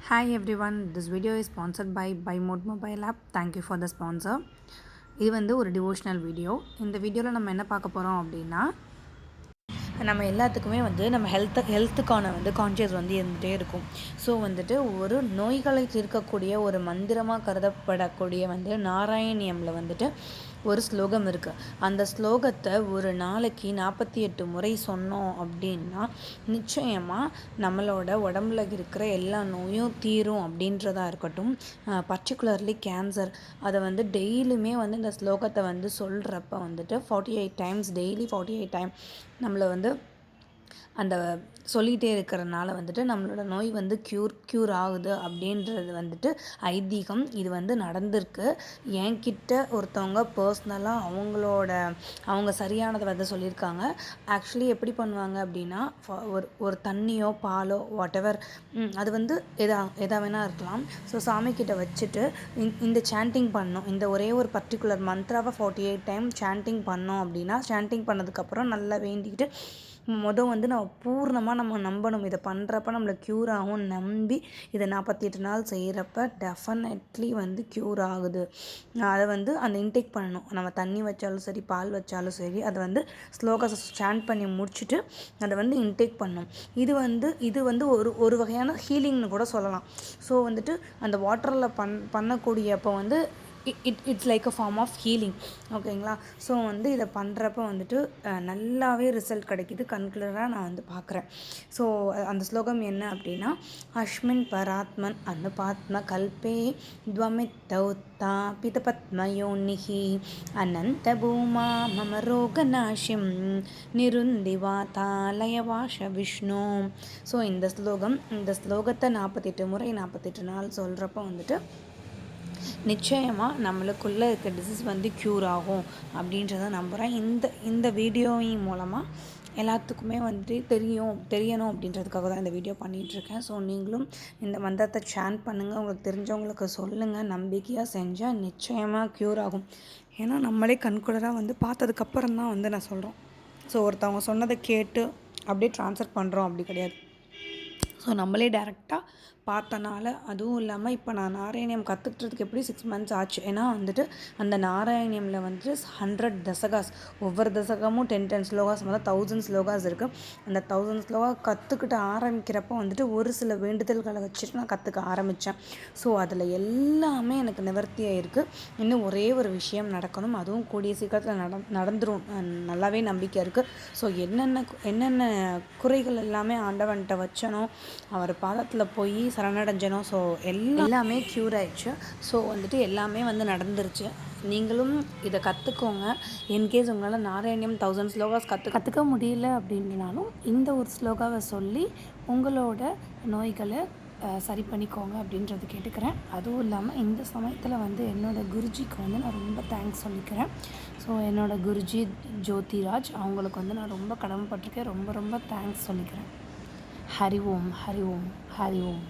Hi everyone, this video is sponsored by BuyMode Mobile App. Thank you for the sponsor. இது வந்து ஒரு devotional video. இந்த வீடியோவில் நம்ம என்ன பார்க்க போகிறோம் அப்படின்னா, நம்ம எல்லாத்துக்குமே வந்து நம்ம ஹெல்த்துக்கான வந்து கான்ஷியஸ் வந்து இருந்துகிட்டே இருக்கும். ஸோ வந்துட்டு ஒரு நோய்களை தீர்க்கக்கூடிய ஒரு மந்திரமாக கருதப்படக்கூடிய வந்து நாராயணியமில் வந்துட்டு ஒரு ஸ்லோகம் இருக்குது. அந்த ஸ்லோகத்தை ஒரு நாளைக்கு 48 முறை சொன்னோம் அப்படின்னா நிச்சயமாக நம்மளோட உடம்புல இருக்கிற எல்லா நோயும் தீரும் அப்படின்றதா இருக்கட்டும். பர்டிகுலர்லி கேன்சர், அதை வந்து டெய்லியுமே வந்து இந்த ஸ்லோகத்தை வந்து சொல்கிறப்ப வந்துட்டு 48 டைம்ஸ், டெய்லி 48 டைம் நம்மளை வந்து அந்த சொல்லிகிட்டே இருக்கிறனால வந்துட்டு நம்மளோட நோய் வந்து க்யூர் ஆகுது அப்படின்றது வந்துட்டு ஐதீகம். இது வந்து நடந்திருக்கு. என்கிட்ட ஒருத்தவங்க பர்சனலாக அவங்க சரியானதை வந்து சொல்லியிருக்காங்க. ஆக்சுவலி எப்படி பண்ணுவாங்க அப்படின்னா, ஒரு தண்ணியோ பாலோ வாட்டெவர், அது வந்து எதா வேணால் இருக்கலாம். ஸோ சாமிக்கிட்ட வச்சுட்டு இந்த சாண்டிங் பண்ணோம், இந்த ஒரே ஒரு பர்டிகுலர் மந்த்ராவை 48 டைம் சாண்டிங் பண்ணோம் அப்படின்னா, சாண்டிங் பண்ணதுக்கப்புறம் நல்லா வேண்டிக்கிட்டு வந்து நம்ம நம்பணும். இதை பண்ணுறப்ப நம்மளை க்யூர் ஆகும் நம்பி இதை 48 நாள் செய்கிறப்ப டெஃபினெட்லி வந்து க்யூர் ஆகுது. அதை வந்து அந்த இன்டேக் பண்ணணும். நம்ம தண்ணி வச்சாலும் சரி, பால் வச்சாலும் சரி, அதை வந்து ஸ்லோகஸை ஸ்டாண்ட் பண்ணி முடிச்சுட்டு அதை வந்து இன்டேக் பண்ணணும். இது வந்து ஒரு வகையான ஹீலிங்னு கூட சொல்லலாம். ஸோ வந்துட்டு அந்த வாட்டரில் பண்ணக்கூடியப்போ வந்து it's like a form of healing. ஓகேங்களா? ஸோ வந்து இதை பண்ணுறப்ப வந்துட்டு நல்லாவே ரிசல்ட் கிடைக்கிது. கன்க்ளூராக நான் வந்து பார்க்குறேன். ஸோ அந்த ஸ்லோகம் என்ன அப்படின்னா, அஸ்மின் பராத்மன் அனுபாத்ம கல்பே துவமித்தௌத்தா பிதபத்மயோனிஹி அனந்த பூமா மம ரோகநாஷிம் நிருந்திவாதாலயவாஷ விஷ்ணு. ஸோ இந்த ஸ்லோகத்தை 48 முறை 48 நாள் சொல்கிறப்ப வந்துட்டு நிச்சயமாக நம்மளுக்குள்ளே இருக்க டிசீஸ் வந்து க்யூர் ஆகும் அப்படின்றத நம்புகிறேன். இந்த வீடியோவின் மூலமாக எல்லாத்துக்குமே வந்துட்டு தெரியணும் அப்படின்றதுக்காக தான் இந்த வீடியோ பண்ணிகிட்ருக்கேன். ஸோ நீங்களும் இந்த மந்திரத்தை சாண்ட் பண்ணுங்கள், உங்களுக்கு தெரிஞ்சவங்களுக்கு சொல்லுங்கள். நம்பிக்கையாக செஞ்சால் நிச்சயமாக க்யூர் ஆகும். ஏன்னா நம்மளே கண்குளராக வந்து பார்த்ததுக்கப்புறம் தான் வந்து நான் சொல்கிறோம். ஸோ ஒருத்தவங்க சொன்னதை கேட்டு அப்படியே ட்ரான்ஸ்ஃபர் பண்ணுறோம் அப்படி கிடையாது. ஸோ நம்மளே டேரெக்டாக பார்த்தனால, அதுவும் இல்லாமல் இப்போ நான் நாராயணியம் கற்றுக்கிறதுக்கு எப்படி 6 மந்த்ஸ் ஆச்சு. ஏன்னா வந்துட்டு அந்த நாராயணியமில் வந்துட்டு 100 தசகாஸ், ஒவ்வொரு தசகமும் 10 ஸ்லோகாஸ், மொத்தம் 1000 ஸ்லோகாஸ் இருக்குது. அந்த 1000 ஸ்லோகா கற்றுக்கிட்டு ஆரம்பிக்கிறப்போ வந்துட்டு ஒரு சில வேண்டுதல்களை வச்சுட்டு நான் கற்றுக்க ஆரம்பித்தேன். ஸோ அதில் எல்லாமே எனக்கு நிவர்த்தியாக இருக்குது. இன்னும் ஒரே ஒரு விஷயம் நடக்கணும், அதுவும் கூடிய சீக்கிரத்தில் நடந்துடும் நல்லாவே நம்பிக்கை இருக்குது. ஸோ என்னென்ன குறைகள் எல்லாமே ஆண்டவன்கிட்ட வச்சனோ, அவர் பாதத்தில் போய் சரணடைஞ்சனோ, ஸோ எல்லாமே க்யூர் ஆயிடுச்சு. ஸோ வந்துட்டு எல்லாமே வந்து நடந்துருச்சு. நீங்களும் இதை கற்றுக்கோங்க. இன்கேஸ் உங்களால் நாராயணியம் 1000 ஸ்லோகாஸ் கற்றுக்க முடியல அப்படின்னாலும் இந்த ஒரு ஸ்லோகாவை சொல்லி உங்களோட நோய்களை சரி பண்ணிக்கோங்க அப்படின்றது கேட்டுக்கிறேன். அதுவும் இல்லாமல் இந்த சமயத்தில் வந்து என்னோடய குருஜிக்கு வந்து நான் ரொம்ப தேங்க்ஸ் சொல்லிக்கிறேன். ஸோ என்னோடய குருஜி ஜோதிராஜ், அவங்களுக்கு வந்து நான் ரொம்ப கடமைப்பட்டிருக்கேன். ரொம்ப ரொம்ப தேங்க்ஸ் சொல்லிக்கிறேன். ஹரி ஓம், ஹரி ஓம், ஹரி ஓம்.